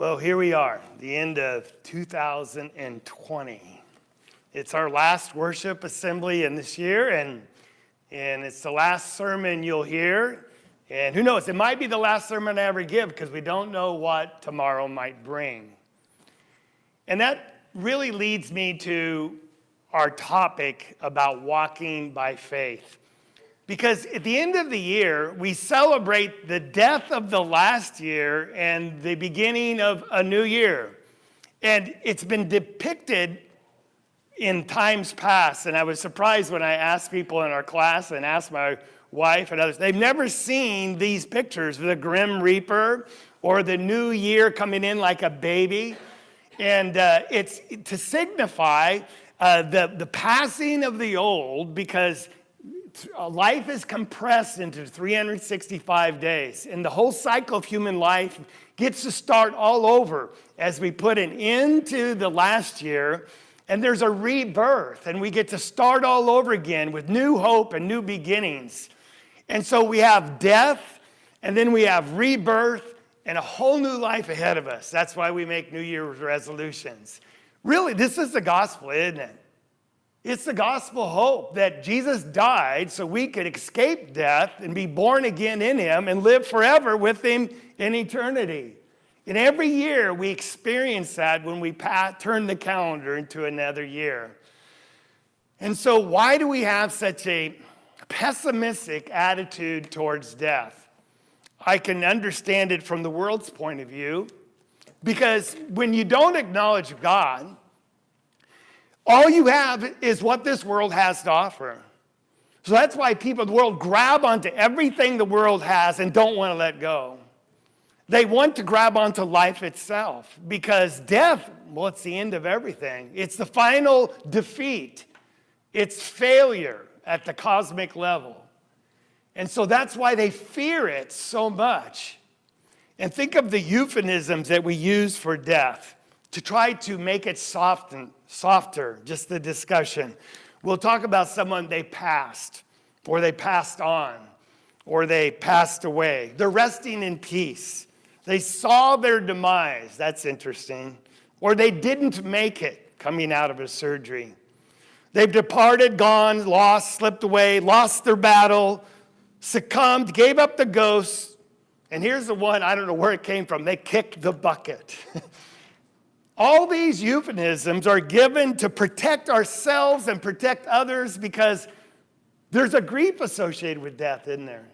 Well, here we are, the end of 2020. It's our last worship assembly in this year, and it's the last sermon you'll hear. And who knows, it might be the last sermon I ever give because we don't know what tomorrow might bring. And that really leads me to our topic about walking by faith. Because at the end of the year, we celebrate the death of the last year and the beginning of a new year. And it's been depicted in times past. And I was surprised when I asked people in our class and asked my wife and others, they've never seen these pictures of the Grim Reaper or the new year coming in like a baby. And it's to signify the passing of the old, because life is compressed into 365 days. And the whole cycle of human life gets to start all over as we put an end to the last year. And there's a rebirth. And we get to start all over again with new hope and new beginnings. And so we have death, and then we have rebirth, and a whole new life ahead of us. That's why we make New Year's resolutions. Really, this is the gospel, isn't it? It's the gospel hope that Jesus died so we could escape death and be born again in him and live forever with him in eternity. And every year we experience that when we turn the calendar into another year. And so why do we have such a pessimistic attitude towards death? I can understand it from the world's point of view, because when you don't acknowledge God, all you have is what this world has to offer. So that's why people in the world grab onto everything the world has and don't want to let go. They want to grab onto life itself, because death, well, it's the end of everything. It's the final defeat. It's failure at the cosmic level. And so that's why they fear it so much. And think of the euphemisms that we use for death to try to make it softer, just the discussion. We'll talk about someone they passed, or they passed on, or they passed away. They're resting in peace. They saw their demise. That's interesting. Or they didn't make it coming out of a surgery. They've departed, gone, lost, slipped away, lost their battle, succumbed, gave up the ghost. And here's the one, I don't know where it came from. They kicked the bucket. All these euphemisms are given to protect ourselves and protect others, because there's a grief associated with death, isn't there?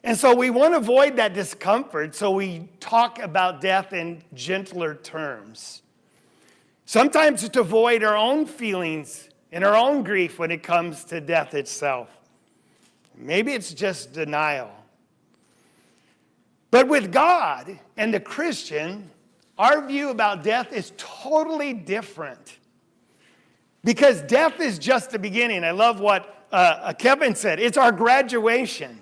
And so we want to avoid that discomfort, so we talk about death in gentler terms. Sometimes to avoid our own feelings and our own grief when it comes to death itself. Maybe it's just denial. But with God and the Christian, our view about death is totally different. Because death is just the beginning. I love what Kevin said. It's our graduation,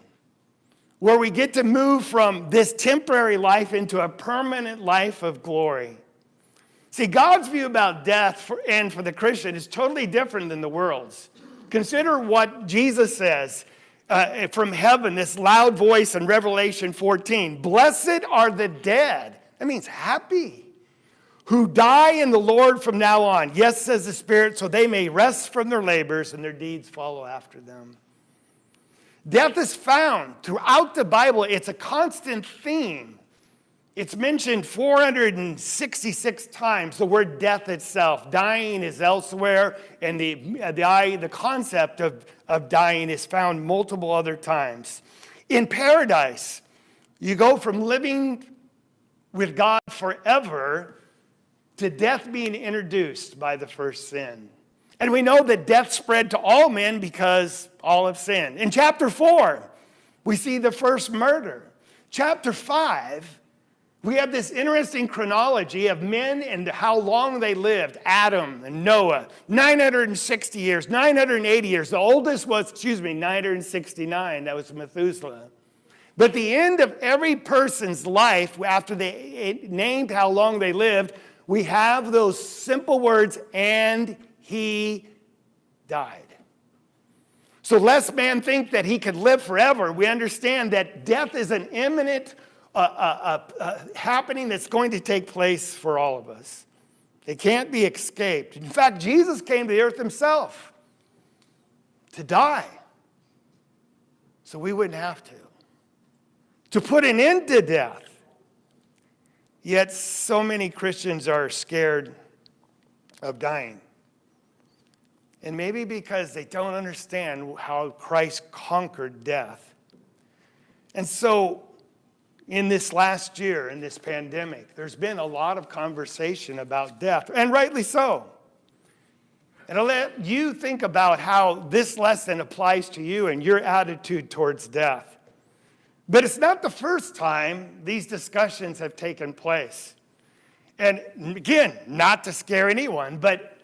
where we get to move from this temporary life into a permanent life of glory. See, God's view about death for the Christian is totally different than the world's. Consider what Jesus says from heaven, this loud voice in Revelation 14. Blessed are the dead. That means happy, who die in the Lord from now on. Yes, says the Spirit, so they may rest from their labors and their deeds follow after them. Death is found throughout the Bible. It's a constant theme. It's mentioned 466 times, the word death itself. Dying is elsewhere, and the concept of dying is found multiple other times. In paradise, you go from living with God forever to death being introduced by the first sin. And we know that death spread to all men because all have sinned. In chapter 4, we see the first murder. Chapter 5, we have this interesting chronology of men and how long they lived. Adam and Noah, 960 years, 980 years. The oldest was, 969. That was Methuselah. But the end of every person's life, after they named how long they lived, we have those simple words, and he died. So lest man think that he could live forever, we understand that death is an imminent happening that's going to take place for all of us. It can't be escaped. In fact, Jesus came to the earth himself to die so we wouldn't have to put an end to death. Yet so many Christians are scared of dying. And maybe because they don't understand how Christ conquered death. And so in this last year, in this pandemic, there's been a lot of conversation about death, and rightly so. And I'll let you think about how this lesson applies to you and your attitude towards death. But it's not the first time these discussions have taken place. And again, not to scare anyone, but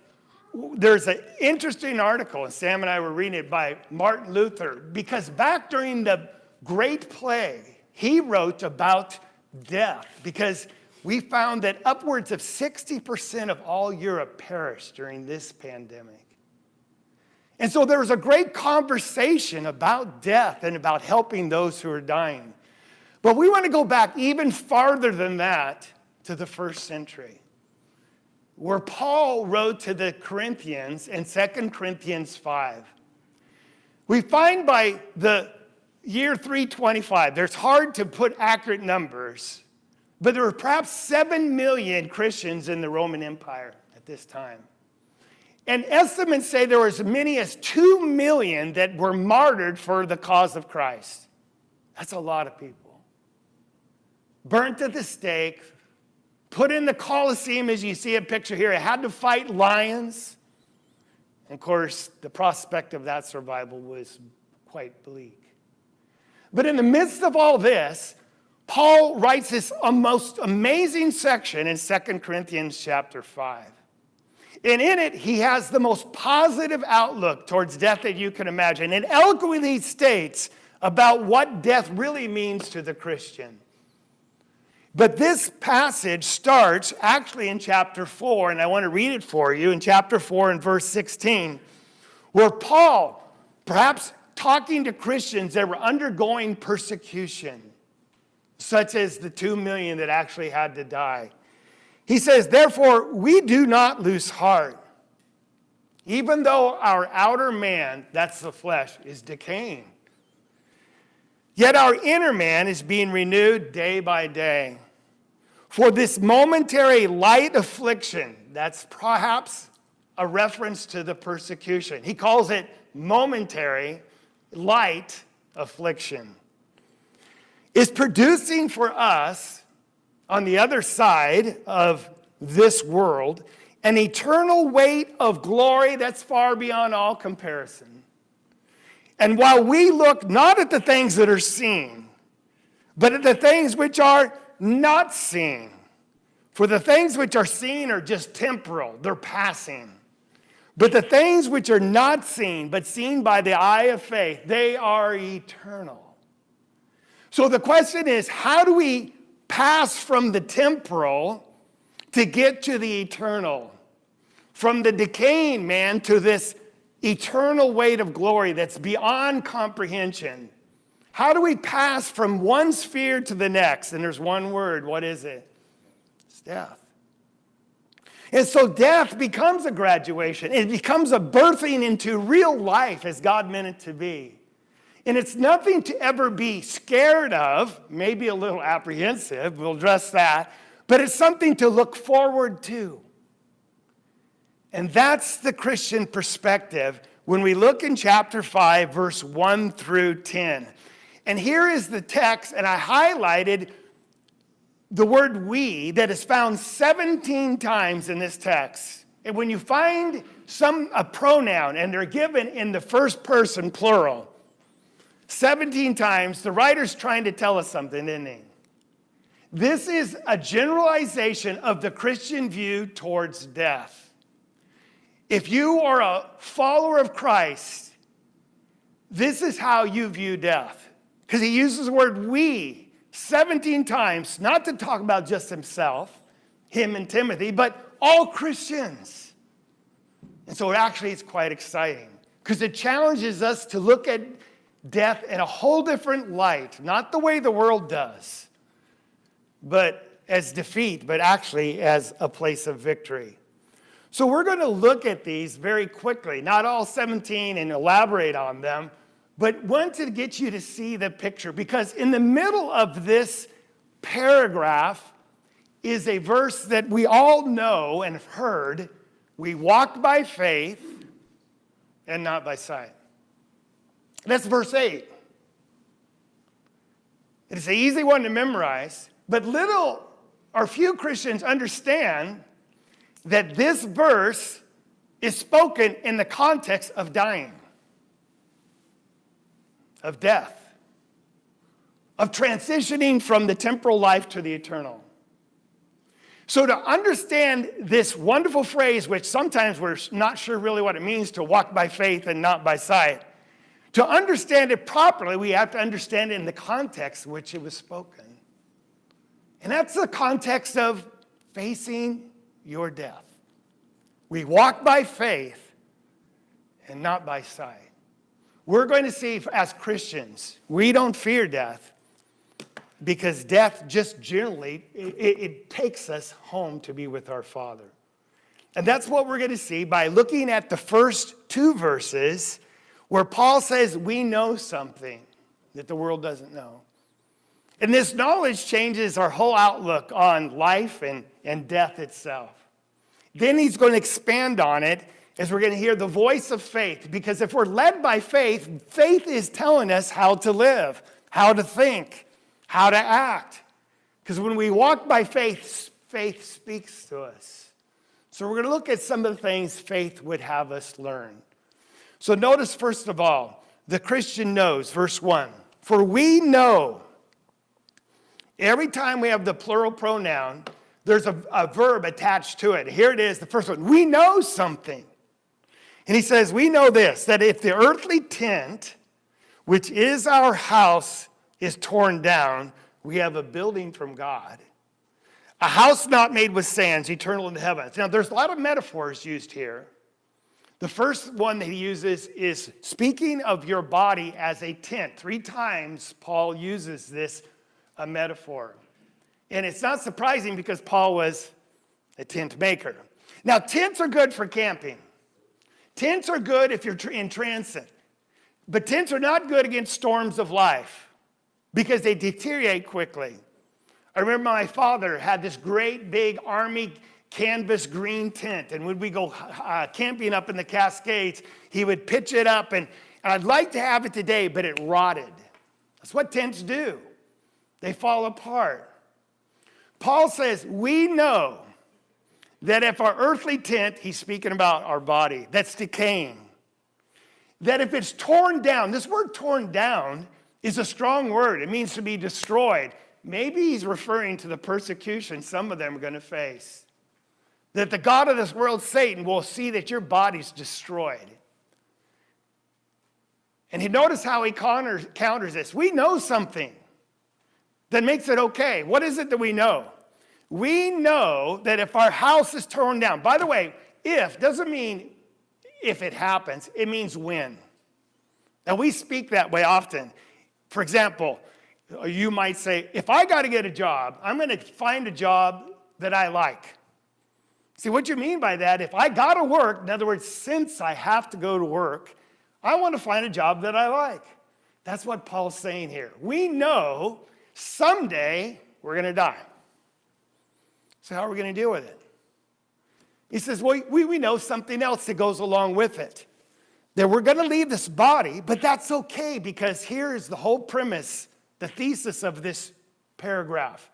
there's an interesting article, and Sam and I were reading it, by Martin Luther, because back during the Great Plague, he wrote about death, because we found that upwards of 60% of all Europe perished during this pandemic. And so there was a great conversation about death and about helping those who are dying. But we want to go back even farther than that to the first century, where Paul wrote to the Corinthians in 2 Corinthians 5. We find by the year 325, there's hard to put accurate numbers, but there were perhaps 7 million Christians in the Roman Empire at this time. And estimates say there were as many as 2 million that were martyred for the cause of Christ. That's a lot of people. Burnt at the stake, put in the Colosseum, as you see a picture here. It had to fight lions. And of course, the prospect of that survival was quite bleak. But in the midst of all this, Paul writes this most amazing section in 2 Corinthians chapter 5. And in it, he has the most positive outlook towards death that you can imagine, and eloquently states about what death really means to the Christian. But this passage starts actually in chapter 4, and I want to read it for you, in chapter 4 and verse 16, where Paul, perhaps talking to Christians that were undergoing persecution, such as the 2 million that actually had to die. He says, therefore, we do not lose heart, even though our outer man, that's the flesh, is decaying. Yet our inner man is being renewed day by day. For this momentary light affliction, that's perhaps a reference to the persecution. He calls it momentary light affliction, is producing for us, on the other side of this world, an eternal weight of glory that's far beyond all comparison. And while we look not at the things that are seen, but at the things which are not seen. For the things which are seen are just temporal, they're passing. But the things which are not seen, but seen by the eye of faith, they are eternal. So the question is, how do we pass from the temporal to get to the eternal? From the decaying man to this eternal weight of glory that's beyond comprehension. How do we pass from one sphere to the next? And there's one word. What is it? It's death. And so death becomes a graduation. It becomes a birthing into real life as God meant it to be. And it's nothing to ever be scared of, maybe a little apprehensive, we'll address that, but it's something to look forward to. And that's the Christian perspective when we look in chapter 5, verse 1 through 10. And here is the text, and I highlighted the word we that is found 17 times in this text. And when you find a pronoun and they're given in the first person plural, 17 times, the writer's trying to tell us something, isn't he? This is a generalization of the Christian view towards death. If you are a follower of Christ, this is how you view death. Because he uses the word we 17 times, not to talk about just himself, him and Timothy, but all Christians. And so actually it's quite exciting because it challenges us to look at death in a whole different light, not the way the world does, but as defeat, but actually as a place of victory. So we're going to look at these very quickly, not all 17 and elaborate on them, but want to get you to see the picture, because in the middle of this paragraph is a verse that we all know and have heard. We walk by faith and not by sight. That's verse 8. It's an easy one to memorize, but little or few Christians understand that this verse is spoken in the context of dying, of death, of transitioning from the temporal life to the eternal. So to understand this wonderful phrase, which sometimes we're not sure really what it means to walk by faith and not by sight, to understand it properly, we have to understand it in the context in which it was spoken. And that's the context of facing your death. We walk by faith and not by sight. We're going to see, as Christians, we don't fear death because death just generally, it takes us home to be with our Father. And that's what we're going to see by looking at the first two verses where Paul says we know something that the world doesn't know. And this knowledge changes our whole outlook on life and death itself. Then he's going to expand on it as we're going to hear the voice of faith. Because if we're led by faith, faith is telling us how to live, how to think, how to act. Because when we walk by faith, faith speaks to us. So we're going to look at some of the things faith would have us learn. So notice, first of all, the Christian knows, verse 1. For we know. Every time we have the plural pronoun, there's a verb attached to it. Here it is, the first one. We know something. And he says, we know this, that if the earthly tent, which is our house, is torn down, we have a building from God. A house not made with sands, eternal in the heavens. Now, there's a lot of metaphors used here. The first one that he uses is speaking of your body as a tent. 3 times Paul uses this a metaphor. And it's not surprising because Paul was a tent maker. Now, tents are good for camping. Tents are good if you're in transit. But tents are not good against storms of life because they deteriorate quickly. I remember my father had this great big army canvas green tent. And when we go camping up in the Cascades, he would pitch it up. And I'd like to have it today, but it rotted. That's what tents do. They fall apart. Paul says, we know that if our earthly tent, he's speaking about our body, that's decaying, that if it's torn down, this word torn down is a strong word. It means to be destroyed. Maybe he's referring to the persecution some of them are going to face. That the God of this world, Satan, will see that your body's destroyed. And he notice how he counters this. We know something that makes it okay. What is it that we know? We know that if our house is torn down, by the way, if doesn't mean if it happens, it means when. And we speak that way often. For example, you might say, if I got to get a job, I'm going to find a job that I like. See, what you mean by that, if I got to work, in other words, since I have to go to work, I want to find a job that I like. That's what Paul's saying here. We know someday we're going to die. So how are we going to deal with it? He says, well, we know something else that goes along with it. That we're going to leave this body, but that's okay because here's the whole premise, the thesis of this paragraph.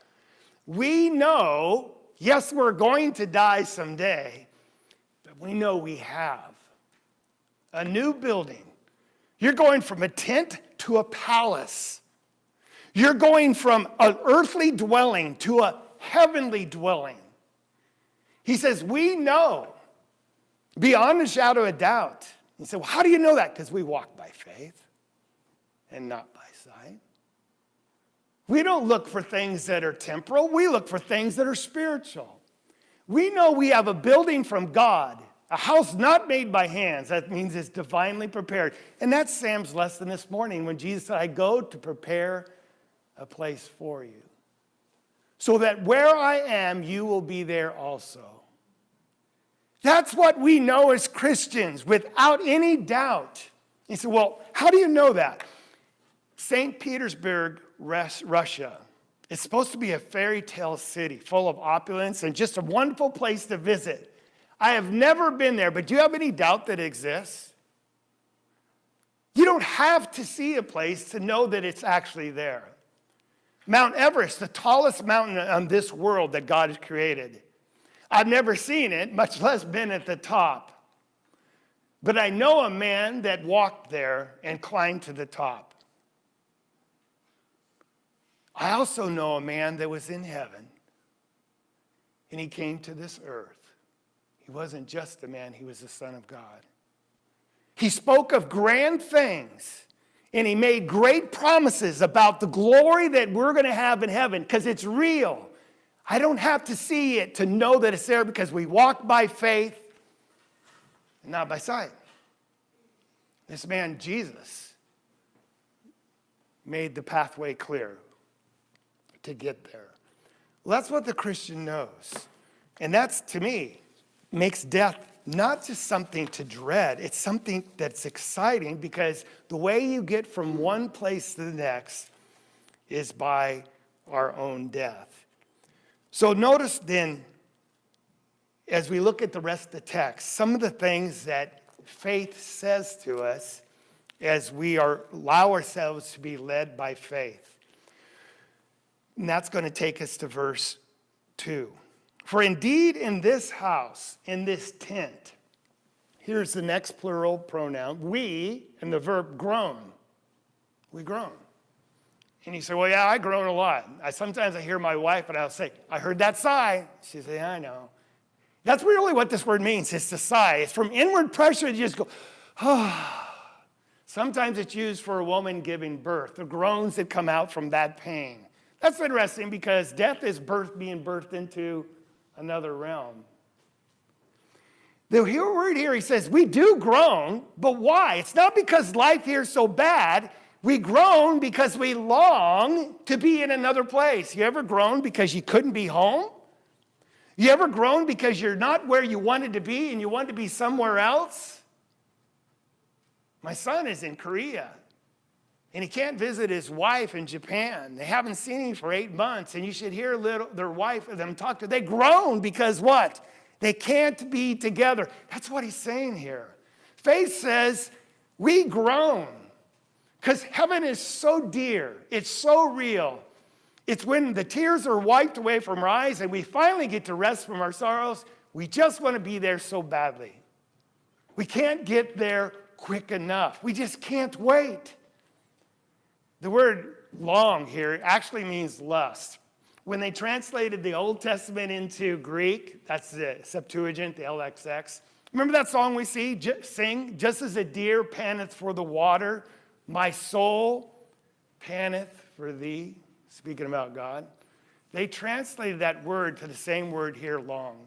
We know, yes, we're going to die someday, but we know we have a new building. You're going from a tent to a palace. You're going from an earthly dwelling to a heavenly dwelling. He says, we know beyond a shadow of doubt. He said, well, how do you know that? Because we walk by faith and not by sight. We don't look for things that are temporal. We look for things that are spiritual. We know we have a building from God, a house not made by hands. That means it's divinely prepared. And that's Sam's lesson this morning when Jesus said, I go to prepare a place for you. so that where I am, you will be there also. That's what we know as Christians without any doubt. You say, well, how do you know that? St. Petersburg, Russia. It's supposed to be a fairy tale city full of opulence and just a wonderful place to visit. I have never been there, but do you have any doubt that it exists? You don't have to see a place to know that it's actually there. Mount Everest, the tallest mountain on this world that God has created. I've never seen it, much less been at the top. But I know a man that walked there and climbed to the top. I also know a man that was in heaven, and he came to this earth. He wasn't just a man, he was the Son of God. He spoke of grand things, and he made great promises about the glory that we're going to have in heaven, because it's real. I don't have to see it to know that it's there, because we walk by faith and not by sight. This man, Jesus, made the pathway clear to get there. Well, that's what the Christian knows. And that's, to me, makes death not just something to dread. It's something that's exciting, because the way you get from one place to the next is by our own death. So notice then, as we look at the rest of the text, some of the things that faith says to us as we allow ourselves to be led by faith. And that's going to take us to verse 2. For indeed in this house, in this tent, here's the next plural pronoun, we, and the verb groan. We groan. And you say, well, yeah, I groan a lot. Sometimes I hear my wife and I'll say, I heard that sigh. She'll say, I know. That's really what this word means. It's to sigh. It's from inward pressure. You just go, oh. Sometimes it's used for a woman giving birth, the groans that come out from that pain. That's interesting, because death is being birthed into another realm. The word here, he says, we do groan, but why? It's not because life here is so bad. We groan because we long to be in another place. You ever groan because you couldn't be home? You ever groan because you're not where you wanted to be and you wanted to be somewhere else? My son is in Korea, and he can't visit his wife in Japan. They haven't seen him for 8 months, and you should hear their wife, them talk to. They groan because what? They can't be together. That's what he's saying here. Faith says we groan because heaven is so dear. It's so real. It's when the tears are wiped away from our eyes and we finally get to rest from our sorrows. We just want to be there so badly. We can't get there quick enough. We just can't wait. The word long here actually means lust. When they translated the Old Testament into Greek, that's the Septuagint, the LXX. Remember that song we sing? Just as a deer panteth for the water, my soul panteth for thee. Speaking about God. They translated that word to the same word here, long.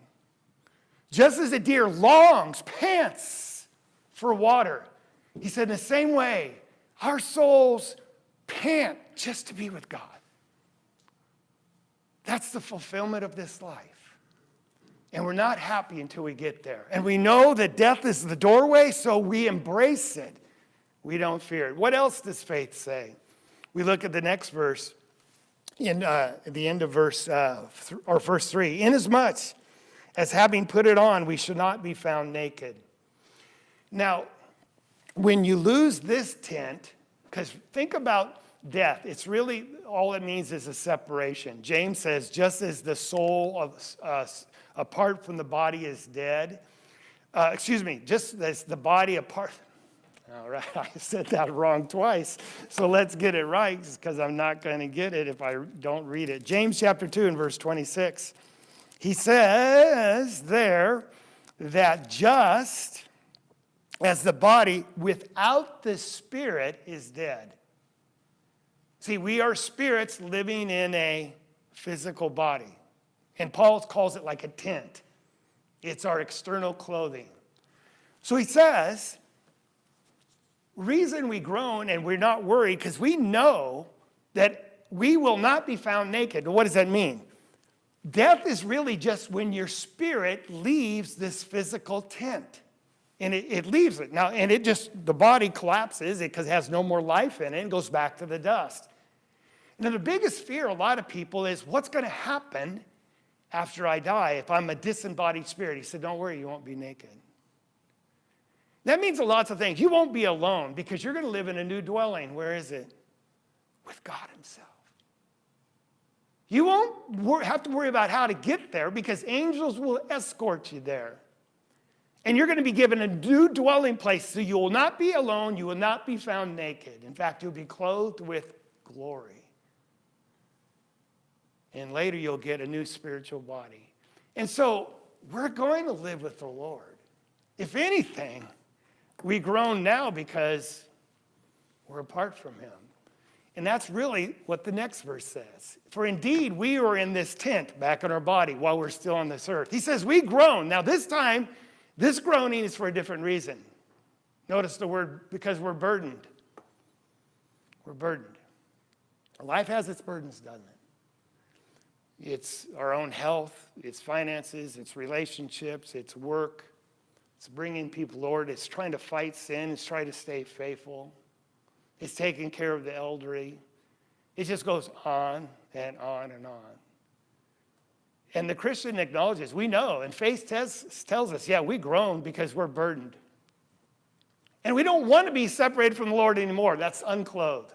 Just as a deer longs, pants for water. He said in the same way, our souls pant just to be with God. That's the fulfillment of this life. And we're not happy until we get there. And we know that death is the doorway, so we embrace it. We don't fear it. What else does faith say? We look at the next verse, at the end of verse 3. Inasmuch as having put it on, we should not be found naked. Now, when you lose this tent, because think about death. It's really, all it means is a separation. James says, just as the soul apart from the body is dead, just as the body apart. All right, I said that wrong twice. So let's get it right, because I'm not going to get it if I don't read it. James chapter 2 and verse 26. He says there that just as the body without the spirit is dead. See, we are spirits living in a physical body. And Paul calls it like a tent. It's our external clothing. So he says, reason we groan and we're not worried because we know that we will not be found naked. What does that mean? Death is really just when your spirit leaves this physical tent. And it leaves it. Now, and it just, the body collapses because it has no more life in it and goes back to the dust. And then the biggest fear of a lot of people is what's going to happen after I die if I'm a disembodied spirit. He said, don't worry, you won't be naked. That means lots of things. You won't be alone because you're going to live in a new dwelling. Where is it? With God himself. You won't have to worry about how to get there because angels will escort you there. And you're going to be given a new dwelling place, so you will not be alone, you will not be found naked. In fact, you'll be clothed with glory. And later you'll get a new spiritual body. And so we're going to live with the Lord. If anything, we groan now because we're apart from him. And that's really what the next verse says. For indeed, we are in this tent back in our body while we're still on this earth. He says, we groan. Now this time, this groaning is for a different reason. Notice the word, because we're burdened. We're burdened. Life has its burdens, doesn't it? It's our own health, it's finances, it's relationships, it's work. It's bringing people, Lord. It's trying to fight sin. It's trying to stay faithful. It's taking care of the elderly. It just goes on and on and on. And the Christian acknowledges, we know, and faith tells us, yeah, we groan because we're burdened. And we don't want to be separated from the Lord anymore. That's unclothed.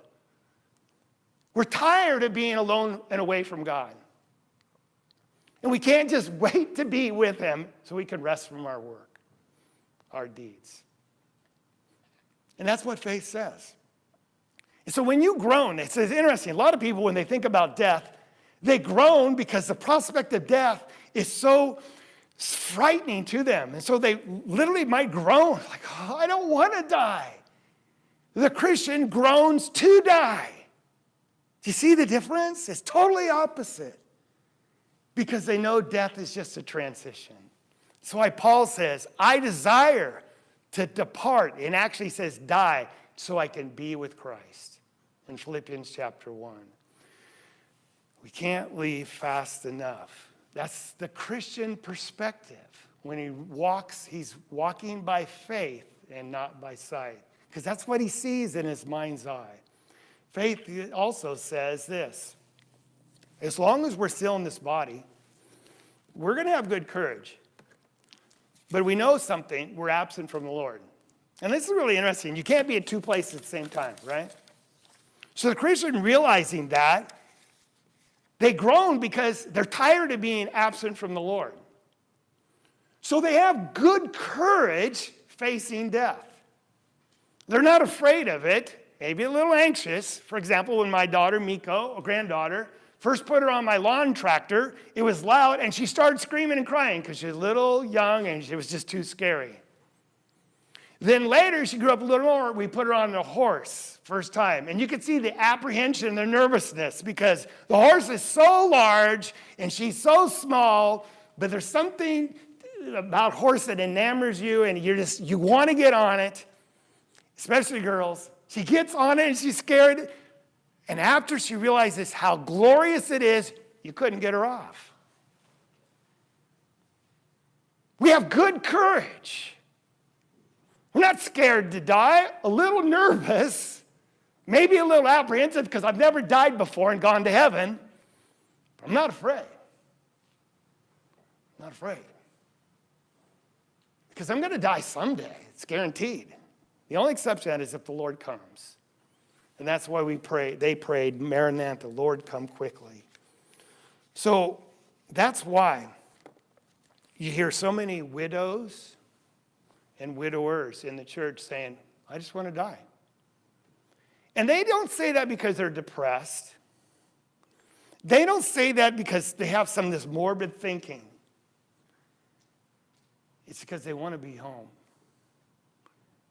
We're tired of being alone and away from God. And we can't just wait to be with him so we can rest from our work, our deeds. And that's what faith says. And so when you groan, it's interesting. A lot of people, when they think about death, they groan because the prospect of death is so frightening to them. And so they literally might groan, like, oh, I don't want to die. The Christian groans to die. Do you see the difference? It's totally opposite. Because they know death is just a transition. That's why Paul says, I desire to depart, and actually says die, so I can be with Christ. In Philippians chapter 1. We can't leave fast enough. That's the Christian perspective. When he walks, he's walking by faith and not by sight. Because that's what he sees in his mind's eye. Faith also says this. As long as we're still in this body, we're going to have good courage. But we know something, we're absent from the Lord. And this is really interesting. You can't be in two places at the same time, right? So the Christian realizing that, they groan because they're tired of being absent from the Lord. So they have good courage facing death. They're not afraid of it, maybe a little anxious. For example, when my daughter, Miko, a granddaughter, first put her on my lawn tractor, it was loud, and she started screaming and crying because she was little, young, and it was just too scary. Then later, she grew up a little more, we put her on a horse, first time. And you could see the apprehension, the nervousness, because the horse is so large, and she's so small, but there's something about horse that enamors you, and you want to get on it, especially girls. She gets on it, and she's scared. And after she realizes how glorious it is, you couldn't get her off. We have good courage. We're not scared to die, a little nervous, maybe a little apprehensive because I've never died before and gone to heaven. But I'm not afraid. I'm not afraid. Because I'm going to die someday. It's guaranteed. The only exception is if the Lord comes. And that's why they prayed, Maranatha, Lord, come quickly. So that's why you hear so many widows and widowers in the church saying, I just want to die. And they don't say that because they're depressed. They don't say that because they have some of this morbid thinking. It's because they want to be home.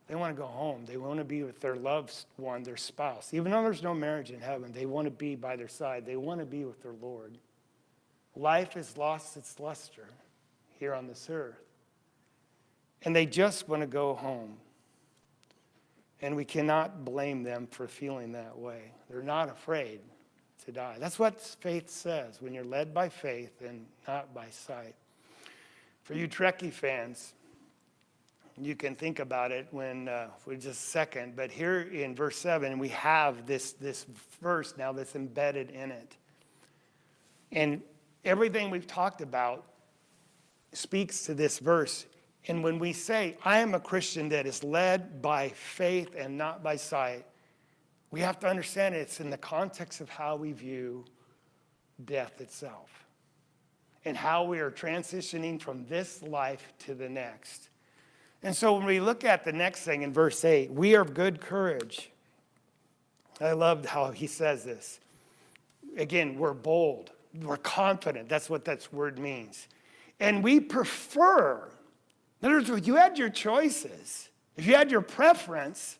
They want to go home. They want to be with their loved one, their spouse. Even though there's no marriage in heaven, they want to be by their side. They want to be with their Lord. Life has lost its luster here on this earth. And they just want to go home. And we cannot blame them for feeling that way. They're not afraid to die. That's what faith says, when you're led by faith and not by sight. For you Trekkie fans, you can think about it when for just a second, but here in verse 7, we have this verse now that's embedded in it. And everything we've talked about speaks to this verse. And when we say, I am a Christian that is led by faith and not by sight, we have to understand it's in the context of how we view death itself and how we are transitioning from this life to the next. And so when we look at the next thing in verse 8, we are of good courage. I loved how he says this. Again, we're bold. We're confident. That's what that word means. And we prefer. In other words, if you had your choices, if you had your preference,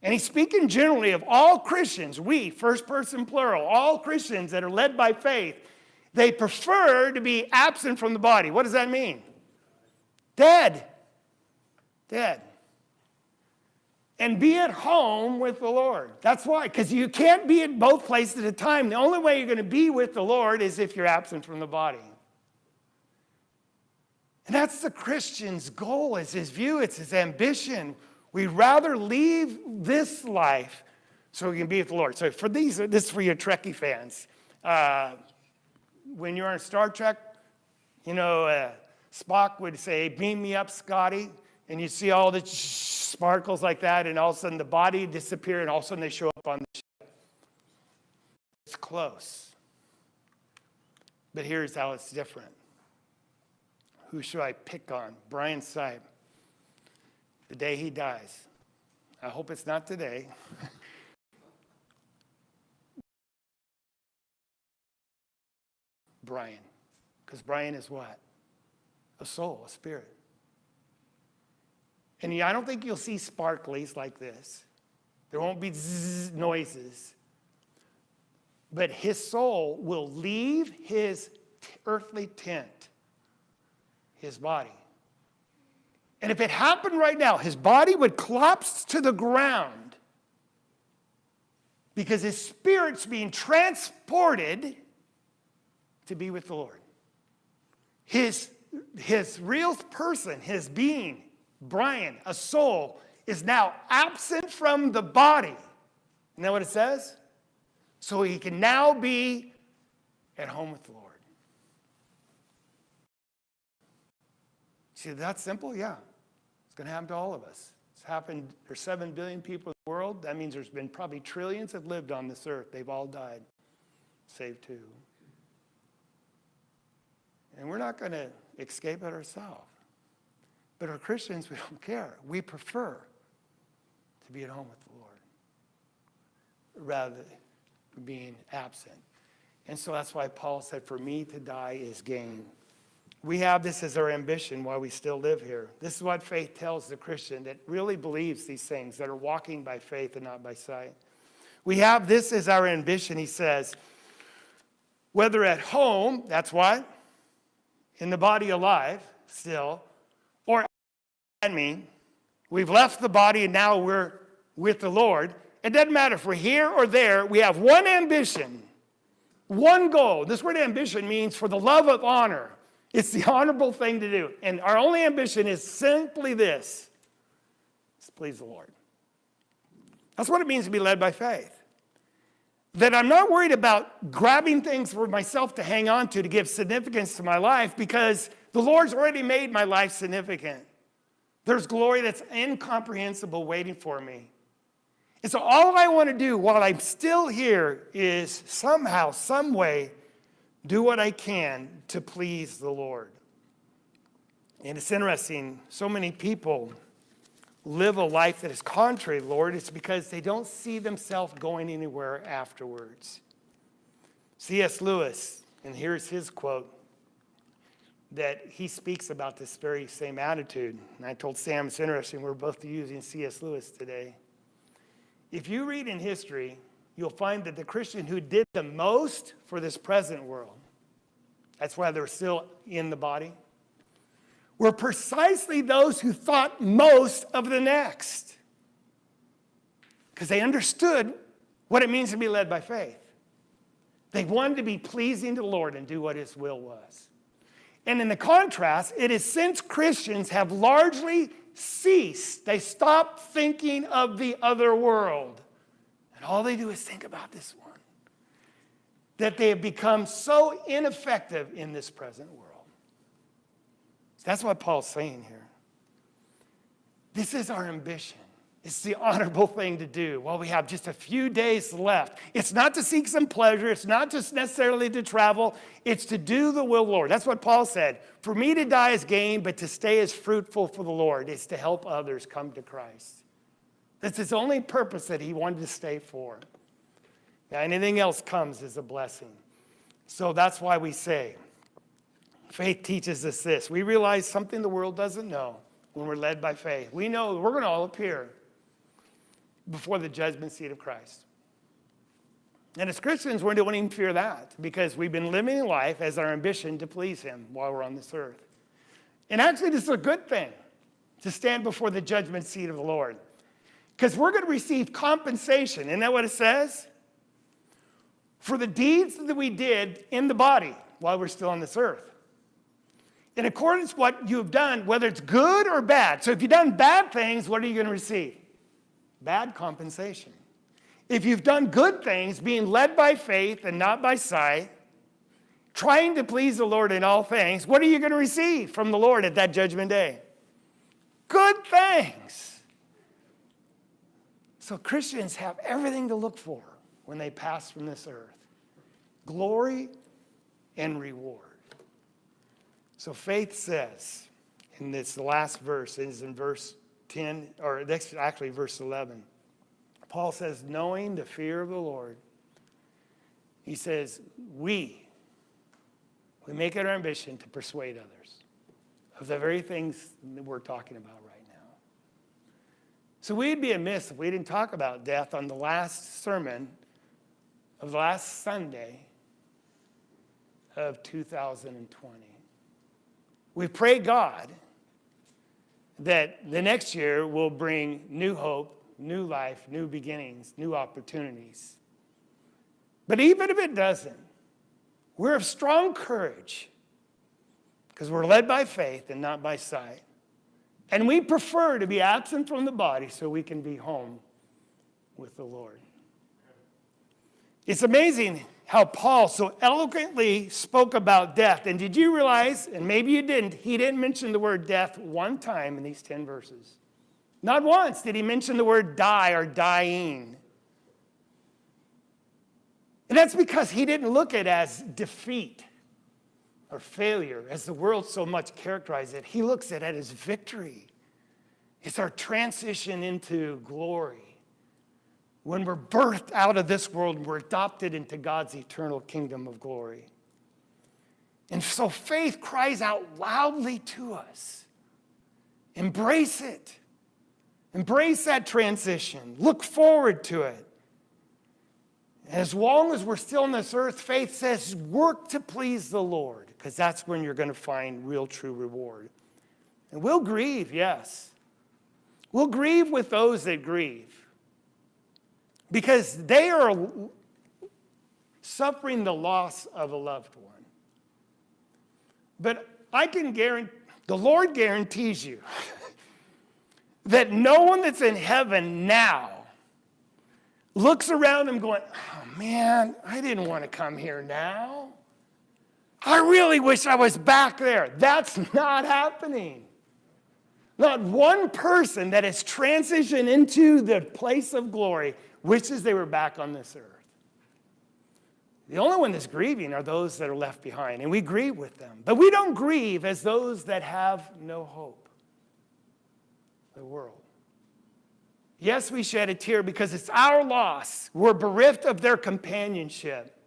and he's speaking generally of all Christians, we, first person plural, all Christians that are led by faith, they prefer to be absent from the body. What does that mean? Dead. Dead. And be at home with the Lord. That's why, because you can't be at both places at a time. The only way you're going to be with the Lord is if you're absent from the body. And that's the Christian's goal, it's his view, it's his ambition. We'd rather leave this life so we can be with the Lord. So for this is for your Trekkie fans. When you're on Star Trek, Spock would say, beam me up, Scotty. And you see all the sparkles like that, and all of a sudden the body disappears, and all of a sudden they show up on the ship. It's close. But here's how it's different. Who should I pick on? Brian Sipe. The day he dies. I hope it's not today. Brian. Because Brian is what? A soul, a spirit. And I don't think you'll see sparklies like this. There won't be zzz noises. But his soul will leave his earthly tent, his body. And if it happened right now, his body would collapse to the ground because his spirit's being transported to be with the Lord. His real person, his being, Brian, a soul, is now absent from the body. You know what it says? So he can now be at home with the Lord. See, that's simple? Yeah. It's going to happen to all of us. It's happened. There's 7 billion people in the world. That means there's been probably trillions that lived on this earth. They've all died, save 2. And we're not going to escape it ourselves. But our Christians, we don't care. We prefer to be at home with the Lord rather than being absent. And so that's why Paul said, for me to die is gain. We have this as our ambition while we still live here. This is what faith tells the Christian that really believes these things, that are walking by faith and not by sight. We have this as our ambition, he says, whether at home, that's what? In the body alive still, or we've left the body and now we're with the Lord. It doesn't matter if we're here or there. We have one ambition, one goal. This word ambition means for the love of honor. It's the honorable thing to do. And our only ambition is simply this. It's to please the Lord. That's what it means to be led by faith. That I'm not worried about grabbing things for myself to hang on to give significance to my life because the Lord's already made my life significant. There's glory that's incomprehensible waiting for me. And so all I want to do while I'm still here is somehow, some way, do what I can to please the Lord. And it's interesting, so many people live a life that is contrary to the Lord. It's because they don't see themselves going anywhere afterwards. C.S. Lewis, and here's his quote, that he speaks about this very same attitude. And I told Sam, it's interesting, we're both using C.S. Lewis today. If you read in history, you'll find that the Christian who did the most for this present world, that's why they're still in the body, were precisely those who thought most of the next. Because they understood what it means to be led by faith. They wanted to be pleasing to the Lord and do what his will was. And in the contrast, it is since Christians have largely ceased, they stopped thinking of the other world. And all they do is think about this one. That they have become so ineffective in this present world. That's what Paul's saying here. This is our ambition. It's the honorable thing to do while we have just a few days left. It's not to seek some pleasure. It's not just necessarily to travel. It's to do the will of the Lord. That's what Paul said. For me to die is gain, but to stay is fruitful for the Lord. It's to help others come to Christ. That's his only purpose that he wanted to stay for. Now, anything else comes as a blessing. So that's why we say, faith teaches us this. We realize something the world doesn't know when we're led by faith. We know we're going to all appear before the judgment seat of Christ. And as Christians, we don't even fear that because we've been living life as our ambition to please him while we're on this earth. And actually, this is a good thing to stand before the judgment seat of the Lord because we're going to receive compensation. Isn't that what it says? For the deeds that we did in the body while we're still on this earth. In accordance with what you've done, whether it's good or bad. So if you've done bad things, what are you going to receive? Bad compensation. If you've done good things, being led by faith and not by sight, trying to please the Lord in all things, what are you going to receive from the Lord at that judgment day? Good things. So Christians have everything to look for when they pass from this earth. Glory and reward. So faith says, and it's the last verse, it is in verse 10, or that's actually verse 11. Paul says, knowing the fear of the Lord, he says, we make it our ambition to persuade others of the very things that we're talking about right now. So we'd be amiss if we didn't talk about death on the last sermon of the last Sunday of 2020. We pray God that the next year will bring new hope, new life, new beginnings, new opportunities. But even if it doesn't, we're of strong courage because we're led by faith and not by sight. And we prefer to be absent from the body so we can be home with the Lord. It's amazing how Paul so eloquently spoke about death. And did you realize, and maybe you didn't, he didn't mention the word death one time in these 10 verses. Not once did he mention the word die or dying. And that's because he didn't look at it as defeat or failure, as the world so much characterizes it. He looks at it as victory. It's our transition into glory. When we're birthed out of this world, we're adopted into God's eternal kingdom of glory. And so faith cries out loudly to us. Embrace it. Embrace that transition. Look forward to it. As long as we're still on this earth, faith says, work to please the Lord, because that's when you're going to find real, true reward. And we'll grieve, yes. We'll grieve with those that grieve, because they are suffering the loss of a loved one. But I can guarantee, the Lord guarantees you that no one that's in heaven now looks around them going, oh man, I didn't want to come here now. I really wish I was back there. That's not happening. Not one person that has transitioned into the place of glory wishes they were back on this earth. The only one that's grieving are those that are left behind, and we grieve with them. But we don't grieve as those that have no hope. The world. Yes, we shed a tear because it's our loss. We're bereft of their companionship.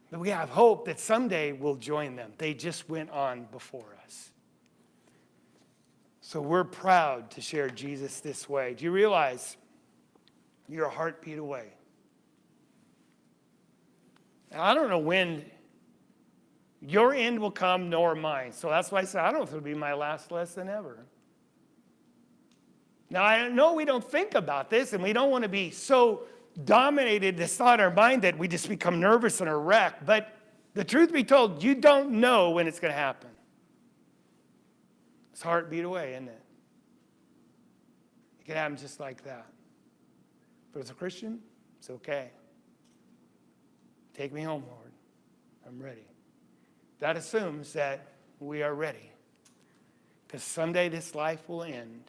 But we have hope that someday we'll join them. They just went on before us. So we're proud to share Jesus this way. Do you realize you're a heartbeat away? Now, I don't know when your end will come, nor mine. So that's why I said I don't know if it'll be my last lesson ever. Now, I know we don't think about this, and we don't want to be so dominated this thought in our mind that we just become nervous and a wreck. But the truth be told, you don't know when it's going to happen. It's heartbeat away, isn't it? It can happen just like that. But as a Christian, it's okay. Take me home, Lord. I'm ready. That assumes that we are ready. Because someday this life will end.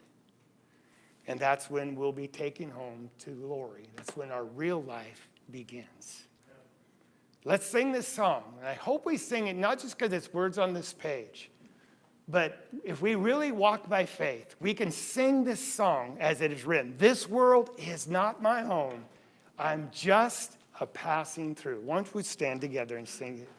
And that's when we'll be taken home to glory. That's when our real life begins. Let's sing this song. And I hope we sing it not just because it's words on this page, but if we really walk by faith, we can sing this song as it is written. This world is not my home. I'm just a passing through. Why don't we stand together and sing it?